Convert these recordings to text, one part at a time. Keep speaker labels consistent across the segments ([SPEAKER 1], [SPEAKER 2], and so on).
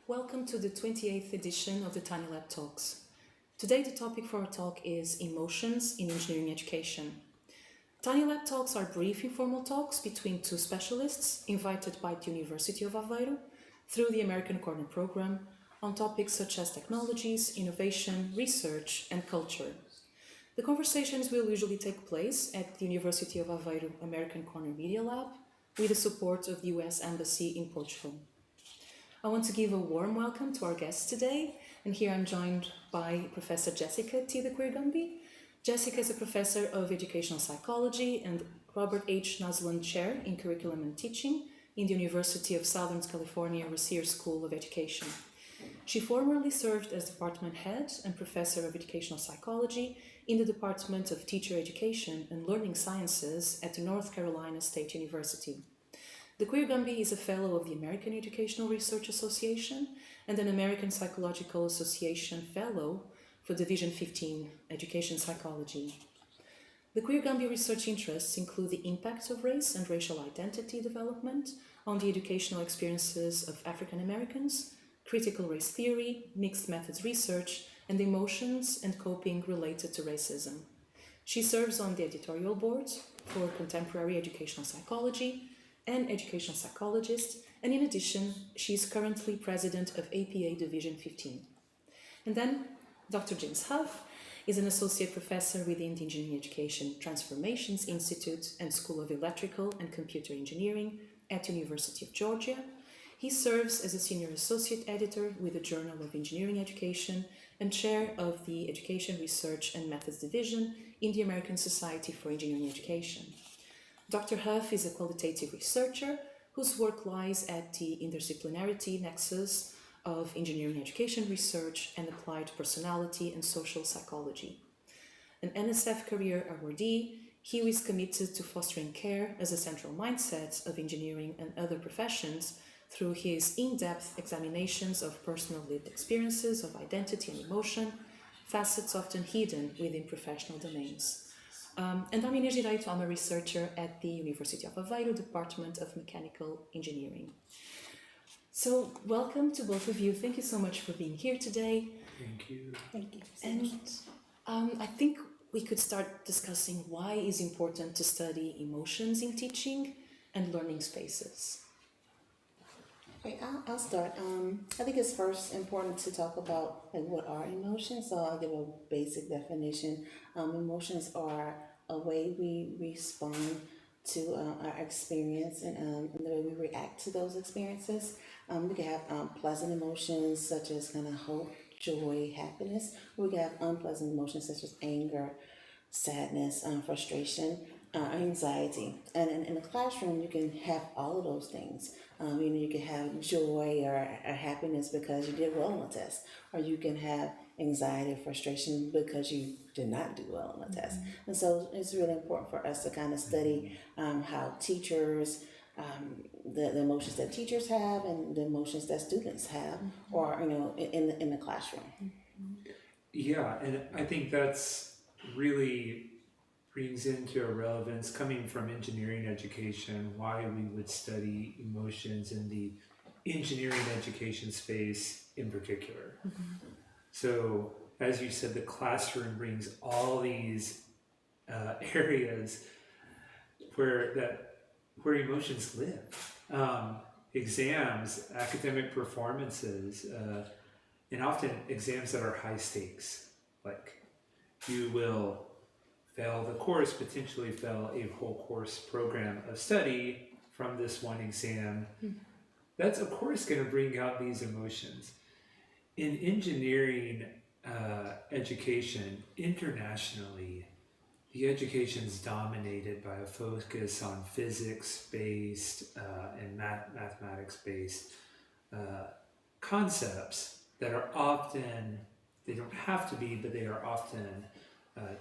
[SPEAKER 1] Welcome to the 28th edition of the TinyLab Talks. Today the topic for our talk is emotions in engineering education. TinyLab Talks are brief informal talks between two specialists invited by the University of Aveiro through the American Corner program on topics such as technologies, innovation, research and culture. The conversations will usually take place at the University of Aveiro American Corner MediaLab with the support of the US Embassy in Portugal. I want to give a warm welcome to our guests today, and here I'm joined by Professor Jessica T. DeCuir-Gunby. Jessica is a professor of educational psychology and Robert H. Naslund Chair in Curriculum and Teaching in the University of Southern California Rossier School of Education. She formerly served as department head and professor of educational psychology in the Department of Teacher Education and Learning Sciences at the North Carolina State University. DeCuir-Gunby is a fellow of the American Educational Research Association and an American Psychological Association fellow for Division 15, Education Psychology. DeCuir-Gunby research interests include the impact of race and racial identity development on the educational experiences of African Americans, critical race theory, mixed methods research, and emotions and coping related to racism. She serves on the editorial board for Contemporary Educational Psychology, an educational psychologist, and in addition, she is currently president of APA Division 15. And then Dr. James Huff is an associate professor within the Engineering Education Transformations Institute and School of Electrical and Computer Engineering at the University of Georgia. He serves as a senior associate editor with the Journal of Engineering Education and chair of the Education Research and Methods Division in the American Society for Engineering Education. Dr. Huff is a qualitative researcher whose work lies at the interdisciplinarity nexus of engineering education research and applied personality and social psychology. An NSF Career Awardee, he is committed to fostering care as a central mindset of engineering and other professions through his in-depth examinations of personal lived experiences of identity and emotion, facets often hidden within professional domains. And I'm Inês, Direito. I'm a researcher at the University of Aveiro, Department of Mechanical Engineering. So welcome to both of you. Thank you so much for being here today.
[SPEAKER 2] Thank you.
[SPEAKER 1] Thank you. And I think we could start discussing why it's important to study emotions in teaching and learning spaces.
[SPEAKER 3] Okay, I'll start. I think it's first important to talk about what are emotions. So I'll give a basic definition. Emotions are a way we respond to our experience and the way we react to those experiences. We can have pleasant emotions such as kind of hope, joy, happiness. We can have unpleasant emotions such as anger, sadness, frustration, anxiety. And in the classroom, you can have all of those things. You can have joy or happiness because you did well on the test, or you can have anxiety or frustration because you did not do well on the test. And so it's really important for us to kind of study how teachers, the emotions that teachers have and the emotions that students have, or in the classroom.
[SPEAKER 2] Yeah, and I think that's really brings into a relevance coming from engineering education, why we would study emotions in the engineering education space in particular. So, as you said, the classroom brings all these areas where emotions live. Exams, academic performances, and often exams that are high stakes, like you will fail the course, potentially fail a whole course program of study from this one exam. That's of course going to bring out these emotions. In engineering education internationally, the education is dominated by a focus on physics-based and mathematics-based concepts that are often, they don't have to be, but they are often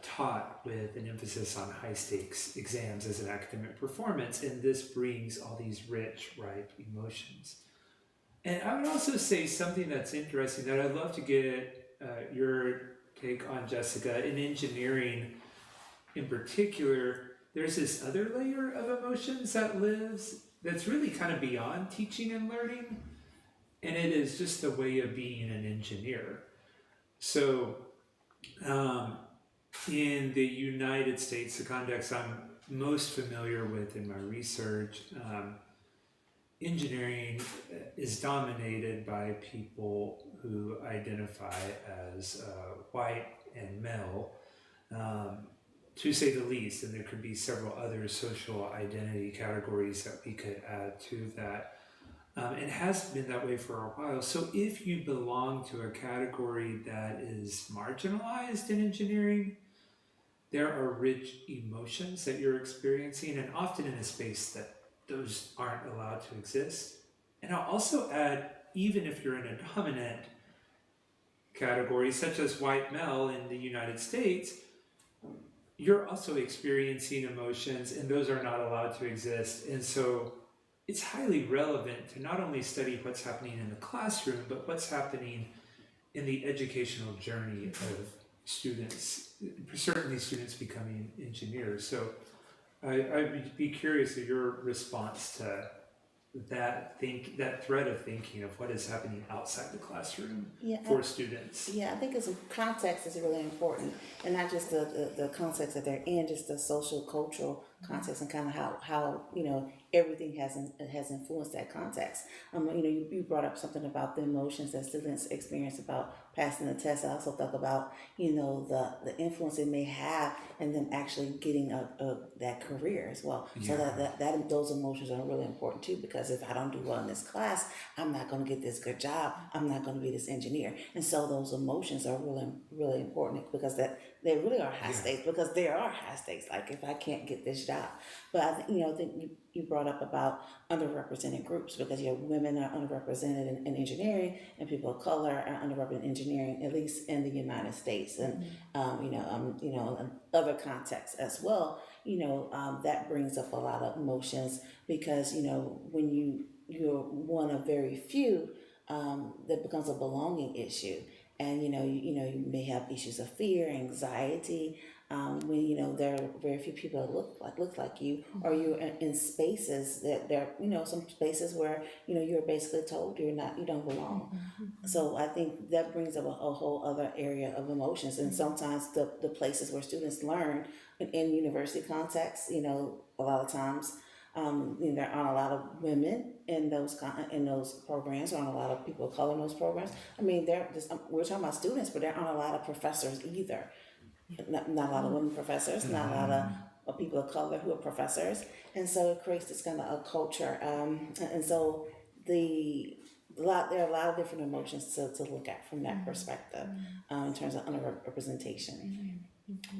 [SPEAKER 2] taught with an emphasis on high-stakes exams as an academic performance, and this brings all these rich, ripe emotions. And I would also say something that's interesting that I'd love to get your take on, Jessica. In engineering, in particular, there's this other layer of emotions that lives that's really kind of beyond teaching and learning, and it is just a way of being an engineer. So, in the United States, the context I'm most familiar with in my research, engineering is dominated by people who identify as white and male, to say the least, and there could be several other social identity categories that we could add to that. It has been that way for a while. So if you belong to a category that is marginalized in engineering, there are rich emotions that you're experiencing, and often in a space that those aren't allowed to exist. And I'll also add, even if you're in a dominant category, such as white male in the United States, you're also experiencing emotions, and those are not allowed to exist. And so it's highly relevant to not only study what's happening in the classroom, but what's happening in the educational journey of students, certainly students becoming engineers. So I would be curious of your response to that thread of thinking of what is happening outside the classroom for students.
[SPEAKER 3] Yeah, I think it's context is really important, and not just the context that they're in, just the social cultural context and kind of how everything has influenced that context. You brought up something about the emotions that students experience about passing the test. I also talk about the influence it may have in them actually getting that career as well. So that those emotions are really important too, because if I don't do well in this class, I'm not going to get this good job. I'm not going to be this engineer. And so those emotions are really, really important, because they really are high stakes, because there are high stakes. Like if I can't get this job. But I think you brought up about underrepresented groups, because women are underrepresented in engineering, and people of color are underrepresented in engineering, at least in the United States, and in other contexts as well. That brings up a lot of emotions, because when you're one of very few, that becomes a belonging issue, and you may have issues of fear, anxiety. When there are very few people that look like you, or you're in spaces that there some spaces where you're basically told you don't belong. So I think that brings up a whole other area of emotions, and sometimes the places where students learn in university contexts, a lot of times there aren't a lot of women in those programs, there aren't a lot of people of color in those programs. I mean, we're talking about students, but there aren't a lot of professors either. Not a lot of women professors, not a lot of people of color who are professors, and so it creates this kind of a culture. And so there are a lot of different emotions to look at from that perspective in terms of underrepresentation.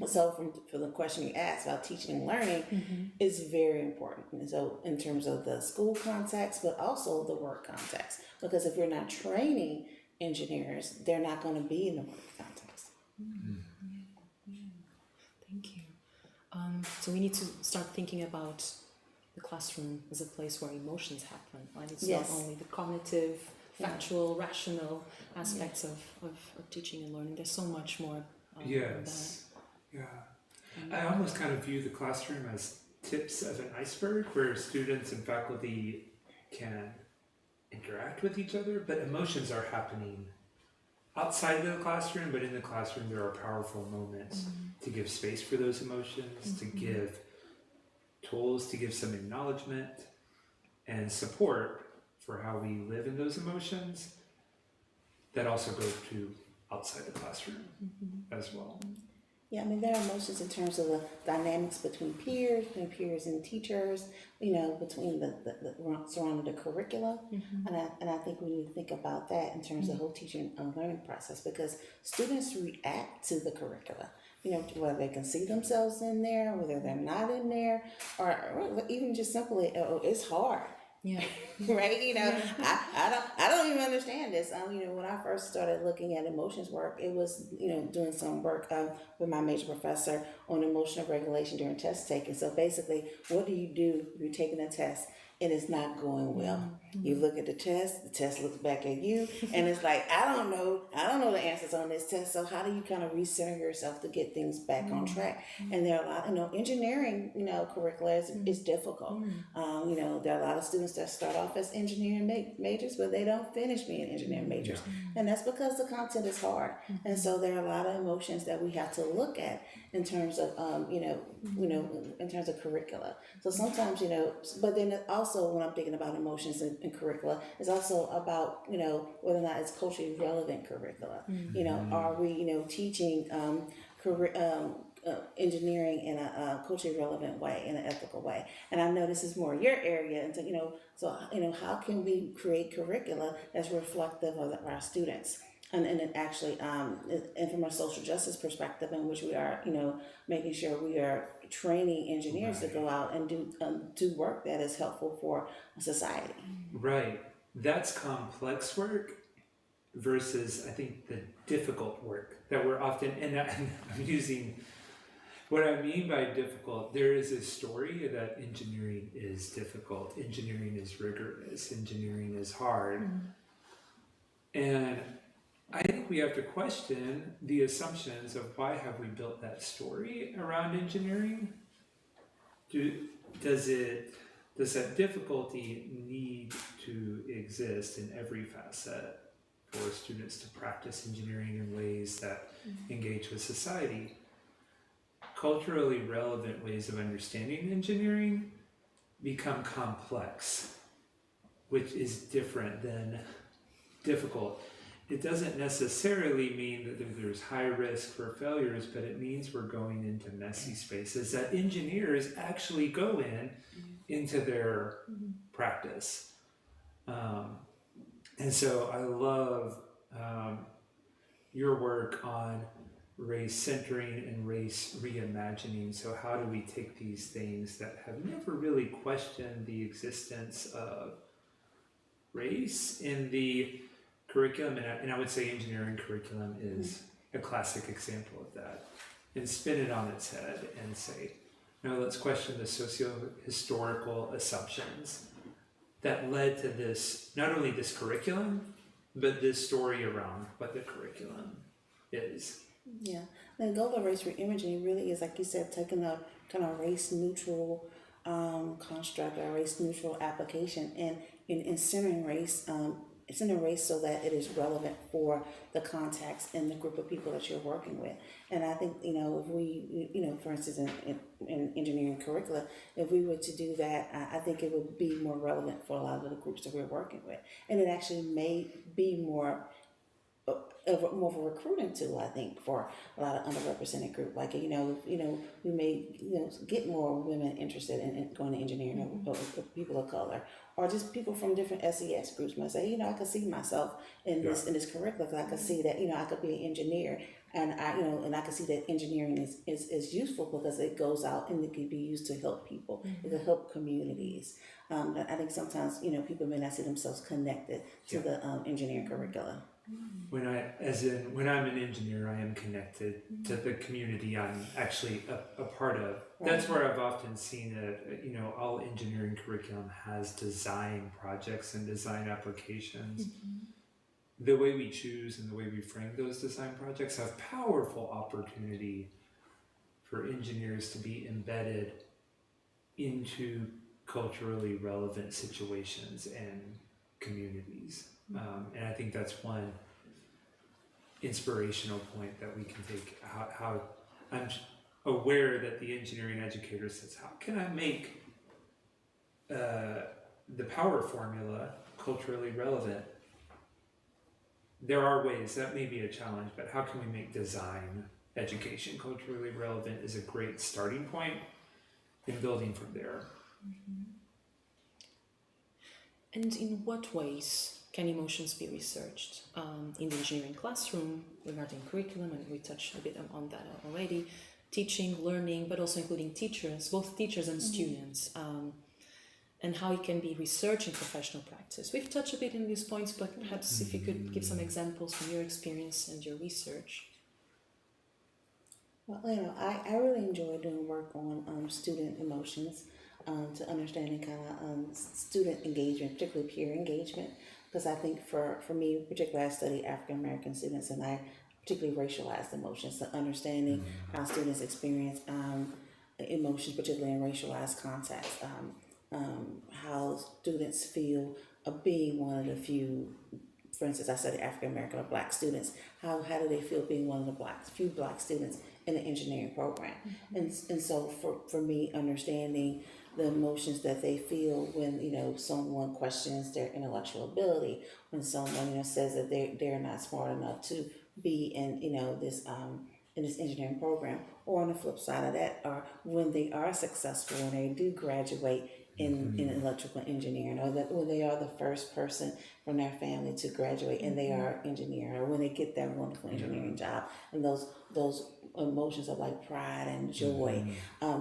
[SPEAKER 3] So for the question you asked about teaching and learning is very important. And so in terms of the school context, but also the work context, because if we're not training engineers, they're not going to be in the work context.
[SPEAKER 1] Thank you. So we need to start thinking about the classroom as a place where emotions happen, right? It's not only the cognitive, factual, rational aspects of teaching and learning. There's so much more than that.
[SPEAKER 2] Yeah. I almost kind of view the classroom as tips of an iceberg, where students and faculty can interact with each other, but emotions are happening outside of the classroom, but in the classroom there are powerful moments to give space for those emotions, to give tools, to give some acknowledgement and support for how we live in those emotions that also go to outside the classroom as well.
[SPEAKER 3] Yeah, I mean, there are emotions in terms of the dynamics between peers and teachers, between the surrounding the curricula. And I think we need to think about that in terms of the whole teaching and learning process, because students react to the curricula, whether they can see themselves in there, whether they're not in there, or even just simply, it's hard.
[SPEAKER 1] Yeah.
[SPEAKER 3] Right. I don't even understand this. When I first started looking at emotions work, it was, doing some work with my major professor on emotional regulation during test taking. So basically, what do? You're taking a test, and it's not going well. You look at the test looks back at you, and it's like, I don't know the answers on this test, so how do you kind of recenter yourself to get things back on track? And there are a lot, engineering, curricula is difficult. There are a lot of students that start off as engineering majors, but they don't finish being engineering majors. And that's because the content is hard. And so there are a lot of emotions that we have to look at in terms of, in terms of curricula. So sometimes, but then also when I'm thinking about emotions in curricula, it's also about, whether or not it's culturally relevant curricula. Are we, teaching engineering in a culturally relevant way, in an ethical way? And I know this is more your area, and so how can we create curricula that's reflective of our students? And it actually, and from a social justice perspective, in which we are, making sure we are training engineers to go out and do work that is helpful for society.
[SPEAKER 2] Right. That's complex work versus, I think, the difficult work that we're often, and I'm using, what I mean by difficult, there is a story that engineering is difficult, engineering is rigorous, engineering is hard. And I think we have to question the assumptions of why have we built that story around engineering? Does that difficulty need to exist in every facet for students to practice engineering in ways that engage with society? Culturally relevant ways of understanding engineering become complex, which is different than difficult. It doesn't necessarily mean that there's high risk for failures, but it means we're going into messy spaces that engineers actually go into their practice. And so I love your work on race centering and race reimagining. So how do we take these things that have never really questioned the existence of race in the curriculum, and I would say engineering curriculum is a classic example of that, and spin it on its head and say, let's question the socio-historical assumptions that led to this, not only this curriculum, but this story around what the curriculum is.
[SPEAKER 3] Yeah, then global race reimaging really is, like you said, taking a kind of race neutral construct or race neutral application and centering race. Centering race so that it is relevant for the context and the group of people that you're working with. And I think, if we, for instance, in engineering curricula, if we were to do that, I think it would be more relevant for a lot of the groups that we're working with. And it actually may be more of a recruiting tool, I think, for a lot of underrepresented group. Like, we may, get more women interested in going to engineering, or people of color, or just people from different SES groups might say, I could see myself in this curriculum. I could see that, I could be an engineer, and I could see that engineering is useful because it goes out and it can be used to help people. It can help communities. I think sometimes, people may not see themselves connected to the engineering curricula.
[SPEAKER 2] When I'm an engineer, I am connected to the community I'm actually a part of. Right. That's where I've often seen it. All engineering curriculum has design projects and design applications. The way we choose and the way we frame those design projects have powerful opportunity for engineers to be embedded into culturally relevant situations and communities. And I think that's one inspirational point that we can take. How I'm aware that the engineering educator says, how can I make the power formula culturally relevant? There are ways, that may be a challenge, but how can we make design education culturally relevant is a great starting point in building from there.
[SPEAKER 1] And in what ways can emotions be researched in the engineering classroom regarding curriculum? And we touched a bit on that already. Teaching, learning, but also including teachers, both teachers and students, and how it can be researched in professional practice. We've touched a bit in these points, but perhaps if you could give some examples from your experience and your research.
[SPEAKER 3] Well, I really enjoy doing work on student emotions. to understanding kind of student engagement, particularly peer engagement, because I think for me, particularly I study African American students, and I particularly racialized emotions, so understanding how students experience emotions, particularly in racialized context, how students feel of being one of the few. For instance, I study African American or Black students. How do they feel being one of the few Black students in the engineering program? And so for me, understanding the emotions that they feel when someone questions their intellectual ability, when someone says that they're not smart enough to be in in this engineering program, or on the flip side of that, or when they are successful, when they do graduate in electrical engineering, or that when they are the first person from their family to graduate and they are engineer, or when they get that wonderful engineering job, and those emotions of like pride and joy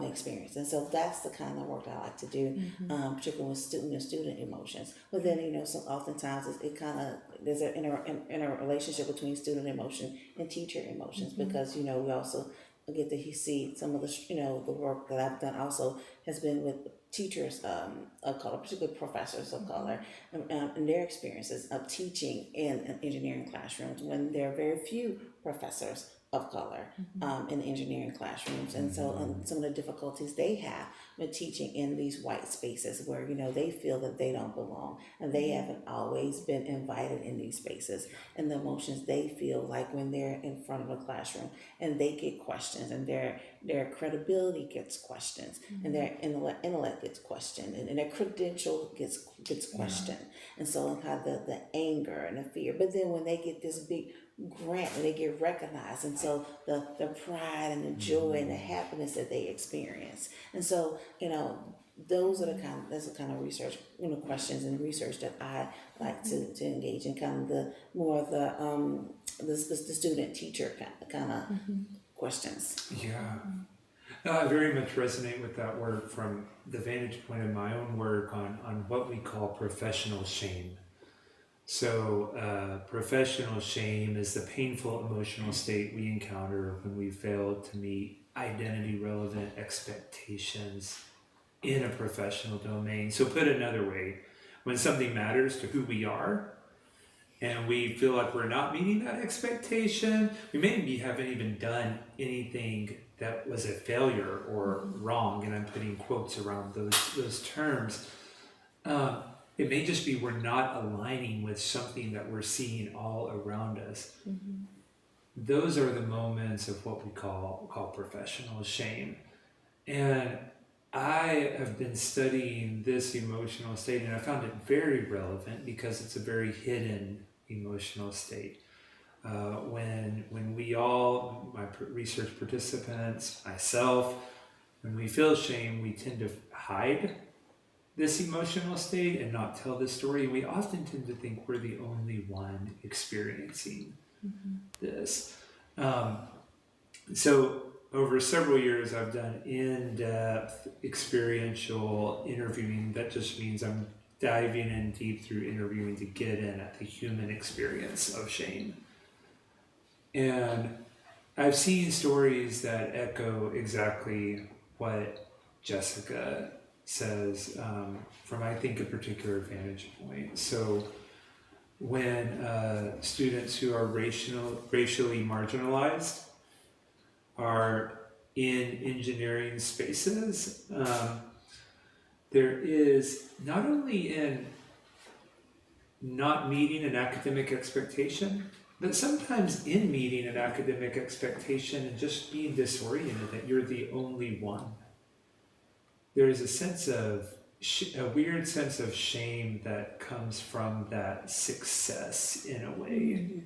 [SPEAKER 3] experience. And so that's the kind of work that I like to do, particularly with student emotions. But then so oftentimes it kind of there's an interrelationship between student emotion and teacher emotions, because we also get to see some of the the work that I've done also has been with teachers of color, particularly professors of color, and their experiences of teaching in engineering classrooms when there are very few professors of color in engineering classrooms, and so some of the difficulties they have with teaching in these white spaces where they feel that they don't belong and they haven't always been invited in these spaces, and the emotions they feel like when they're in front of a classroom and they get questions, and their credibility gets questioned, and their intellect gets questioned, and their credential gets questioned, and so kind of the anger and the fear. But then when they get this big grant and they get recognized, and so the pride and the joy and the happiness that they experience. And so that's the kind of research, questions and research that I like to engage in, kind of the more of the student teacher kind of questions.
[SPEAKER 2] Yeah. No, I very much resonate with that work from the vantage point of my own work on what we call professional shame. So professional shame is the painful emotional state we encounter when we fail to meet identity relevant expectations in a professional domain. So put another way, when something matters to who we are and we feel like we're not meeting that expectation, we maybe haven't even done anything that was a failure or wrong, and I'm putting quotes around those terms. It may just be we're not aligning with something that we're seeing all around us. Those are the moments of what we call professional shame. And I have been studying this emotional state, and I found it very relevant because it's a very hidden emotional state. When we all, my research participants, myself, when we feel shame, we tend to hide this emotional state and not tell the story. We often tend to think we're the only one experiencing this. So over several years, I've done in-depth experiential interviewing. That just means I'm diving in deep through interviewing to get in at the human experience of shame. And I've seen stories that echo exactly what Jessica says from, I think, a particular vantage point. So when students who are racially marginalized are in engineering spaces, there is not only in not meeting an academic expectation, but sometimes in meeting an academic expectation and just being disoriented that you're the only one. There is a weird sense of shame that comes from that success in a way.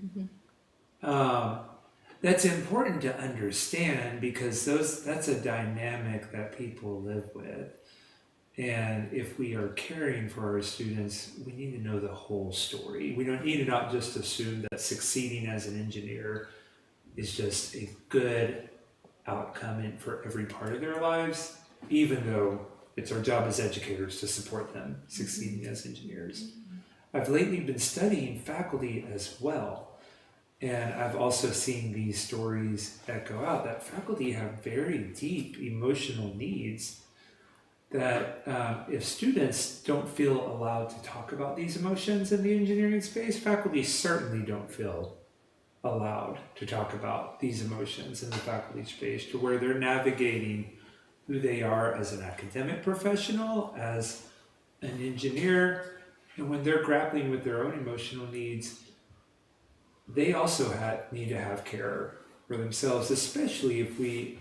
[SPEAKER 2] That's important to understand because that's a dynamic that people live with. And if we are caring for our students, we need to know the whole story. We don't need to not just assume that succeeding as an engineer is just a good outcome for every part of their lives, even though it's our job as educators to support them succeeding as engineers. I've lately been studying faculty as well, and I've also seen these stories echo out that faculty have very deep emotional needs that if students don't feel allowed to talk about these emotions in the engineering space, faculty certainly don't feel allowed to talk about these emotions in the faculty space, to where they're navigating who they are as an academic professional, as an engineer, and when they're grappling with their own emotional needs, they also need to have care for themselves, especially if we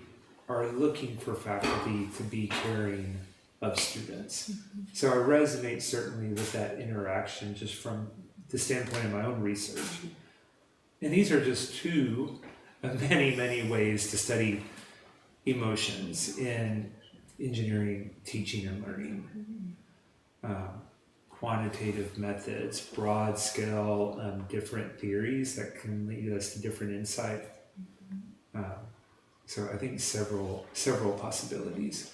[SPEAKER 2] are looking for faculty to be caring of students. So I resonate certainly with that interaction just from the standpoint of my own research. And these are just two of many, many ways to study emotions in engineering, teaching, and learning. Quantitative methods, broad scale, different theories that can lead us to different insight. So I think several possibilities.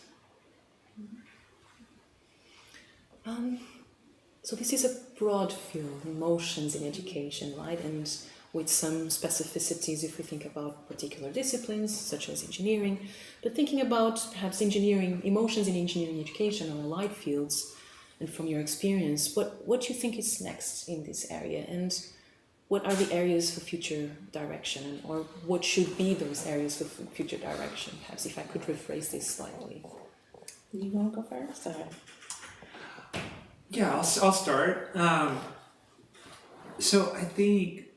[SPEAKER 1] So this is a broad field, emotions in education, right? And with some specificities if we think about particular disciplines such as engineering, but thinking about perhaps engineering, emotions in engineering education or allied fields, and from your experience, what do you think is next in this area, and what are the areas for future direction, or what should be those areas for future direction? Perhaps if I could rephrase this slightly.
[SPEAKER 3] You want to go first? Or?
[SPEAKER 2] Yeah, I'll start. So I think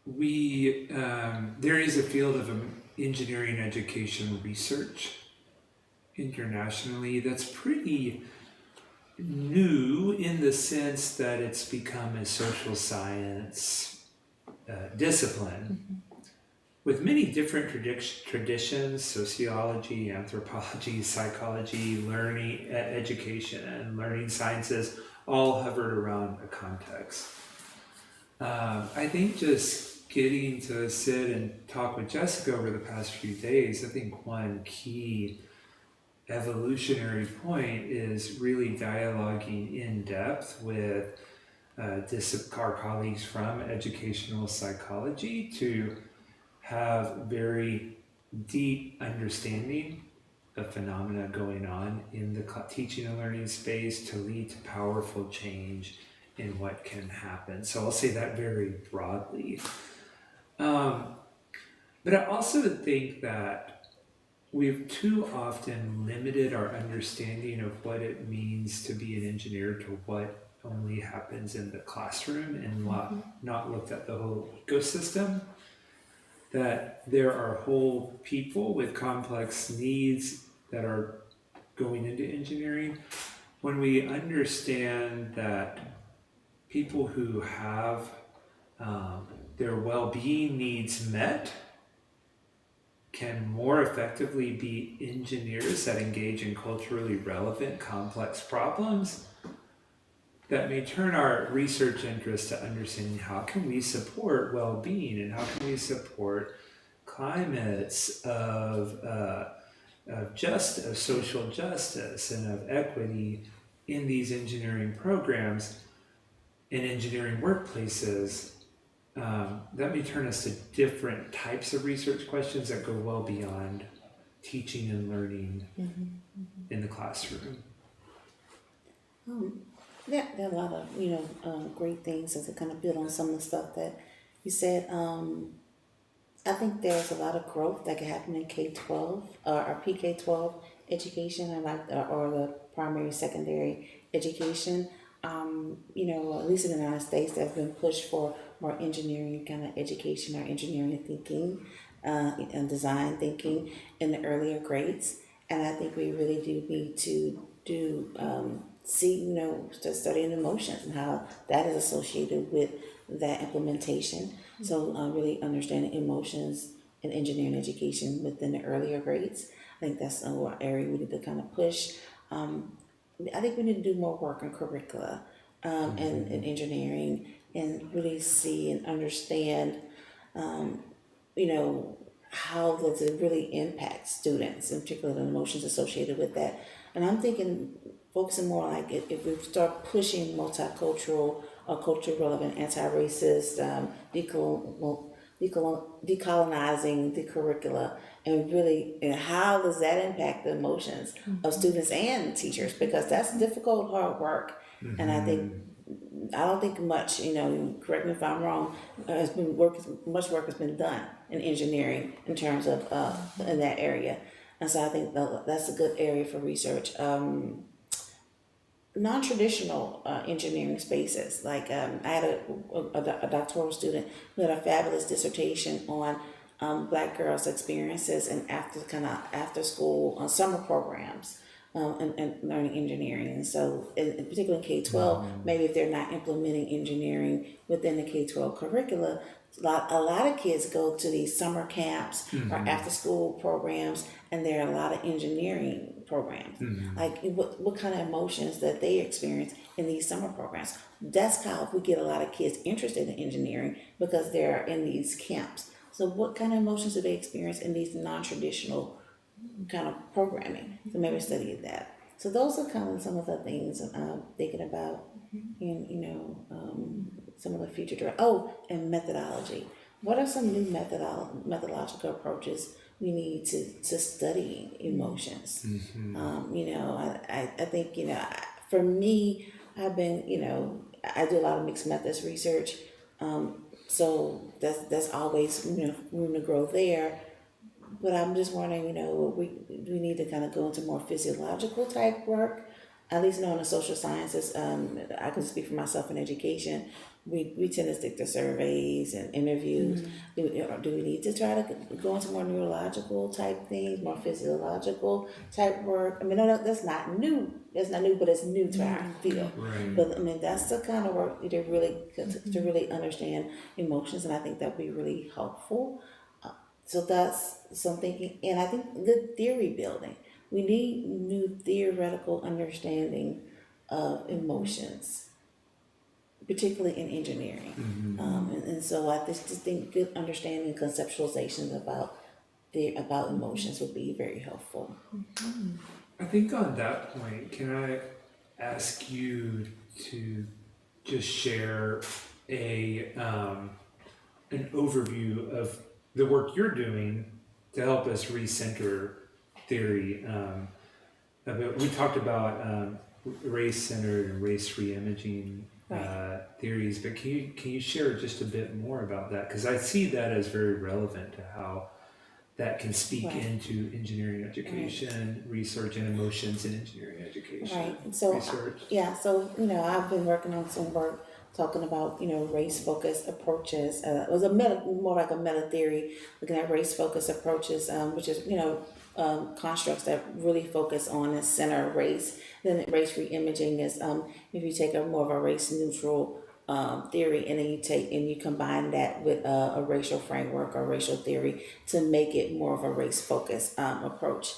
[SPEAKER 2] there is a field of engineering education research internationally that's pretty new in the sense that it's become a social science discipline with many different traditions: sociology, anthropology, psychology, learning, education, and learning sciences, all hovered around a context. I think just getting to sit and talk with Jessica over the past few days, I think one key evolutionary point is really dialoguing in depth with our colleagues from educational psychology to have very deep understanding of phenomena going on in the teaching and learning space to lead to powerful change in what can happen. So I'll say that very broadly. But I also think that we've too often limited our understanding of what it means to be an engineer to what only happens in the classroom and not looked at the whole ecosystem. That there are whole people with complex needs that are going into engineering. When we understand that people who have their well-being needs met can more effectively be engineers that engage in culturally relevant, complex problems, that may turn our research interest to understanding how can we support well-being and how can we support climates of social justice and of equity in these engineering programs and engineering workplaces. That may turn us to different types of research questions that go well beyond teaching and learning in the classroom.
[SPEAKER 3] There are a lot of great things as to kind of build on some of the stuff that you said. I think there's a lot of growth that can happen in K-12 or PK-12 education, or the primary, secondary education. At least in the United States, there's been pushed for more engineering kind of education or engineering thinking and design thinking in the earlier grades. And I think we really do need to start studying emotions and how that is associated with that implementation. So really understanding emotions in engineering education within the earlier grades. I think that's an area we need to kind of push. I think we need to do more work on curricula and engineering, and really see and understand, how does it really impact students, in particular the emotions associated with that. And I'm thinking, focusing more like if we start pushing multicultural or culturally relevant, anti-racist, decolonizing the curricula, and really, and how does that impact the emotions of students and teachers, because that's difficult, hard work. And I don't think much, correct me if I'm wrong, much work has been done in engineering in terms of in that area. And so I think that's a good area for research. Non-traditional engineering spaces, like I had a doctoral student who had a fabulous dissertation on Black girls' experiences and after school summer programs. And learning engineering. And so, particularly in K-12, maybe if they're not implementing engineering within the K-12 curricula, a lot of kids go to these summer camps or after-school programs, and there are a lot of engineering programs. Like, what kind of emotions that they experience in these summer programs? That's how we get a lot of kids interested in engineering, because they're in these camps. So what kind of emotions do they experience in these non-traditional kind of programming? So maybe study that. So those are kind of some of the things I'm thinking about in some of the future and methodology. What are some new methodological approaches we need to studying emotions? I think for me, I've been I do a lot of mixed methods research, so that's always room to grow there. But I'm just wondering, we need to kind of go into more physiological type work, at least in the social sciences. I can speak for myself in education. We tend to stick to surveys and interviews. Do we need to try to go into more neurological type things, more physiological type work? I mean, no, that's not new. That's not new, but it's new to our field.
[SPEAKER 2] Right.
[SPEAKER 3] But I mean, that's the kind of work to really understand emotions, and I think that would be really helpful. So that's some thinking, and I think good theory building. We need new theoretical understanding of emotions, particularly in engineering. And so I just think good understanding and conceptualizations about emotions would be very helpful.
[SPEAKER 2] I think on that point, can I ask you to just share an overview of the work you're doing to help us recenter theory? We talked about race-centered and race reimaging theories, but can you share just a bit more about that? Because I see that as very relevant to how that can speak into engineering education research and emotions in engineering education research.
[SPEAKER 3] So I've been working on some work talking about race-focused approaches. It was more like a meta theory, looking at race-focused approaches, which is constructs that really focus on the center of race. Then race reimaging is if you take more of a race-neutral theory, and then you combine that with a racial framework or racial theory to make it more of a race-focused approach.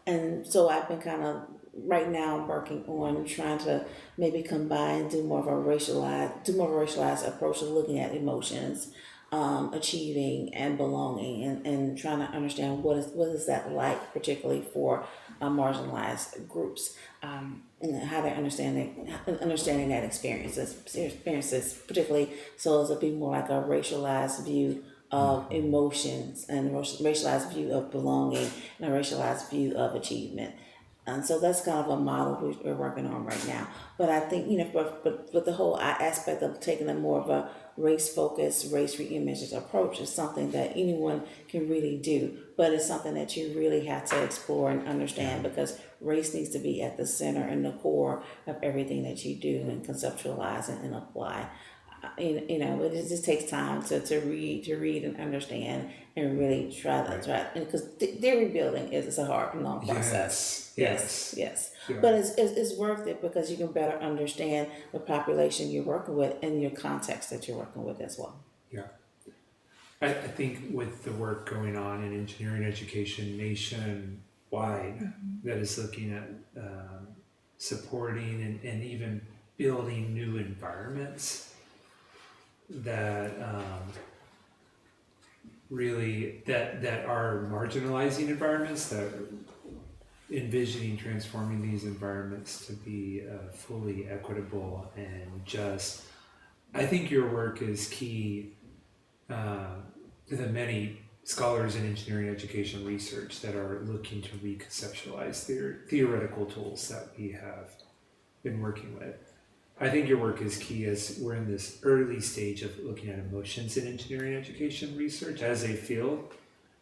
[SPEAKER 3] And so I've been kind of right now working on trying to maybe do more of a racialized approach to looking at emotions, achieving and belonging, and trying to understand what is that like, particularly for marginalized groups, and how they're understanding that experiences, particularly so as to be more like a racialized view of emotions and racialized view of belonging and a racialized view of achievement. And so that's kind of a model we're working on right now. But I think, but the whole aspect of taking a more of a race-focused, race reimages approach is something that anyone can really do. But it's something that you really have to explore and understand, because race needs to be at the center and the core of everything that you do and conceptualize and apply. It just takes time to read and understand and really try because theory building is a hard and long process. Yes. Yeah. But it's worth it, because you can better understand the population you're working with and your context that you're working with as well.
[SPEAKER 2] Yeah. I think with the work going on in engineering education nationwide, that is looking at supporting and even building new environments that really that are marginalizing environments, that envisioning transforming these environments to be fully equitable and just. I think your work is key the many scholars in engineering education research that are looking to reconceptualize theoretical tools that we have been working with. I think your work is key as we're in this early stage of looking at emotions in engineering education research as a field.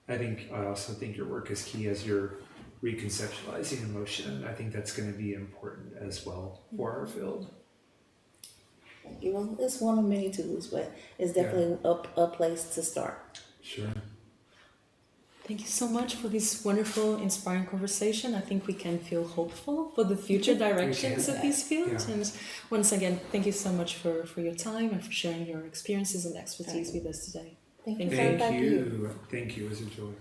[SPEAKER 2] I also think your work is key as you're reconceptualizing emotion. I think that's going to be important as well for our field.
[SPEAKER 3] You know, it's one of many tools, but it's definitely a place to start.
[SPEAKER 2] Sure.
[SPEAKER 1] Thank you so much for this wonderful, inspiring conversation. I think we can feel hopeful for the future directions of these fields.
[SPEAKER 2] Yeah.
[SPEAKER 1] And once again, thank you so much for your time and for sharing your experiences and expertise with us today.
[SPEAKER 3] Thank you.
[SPEAKER 2] Thank you. Thank you. It was a joy.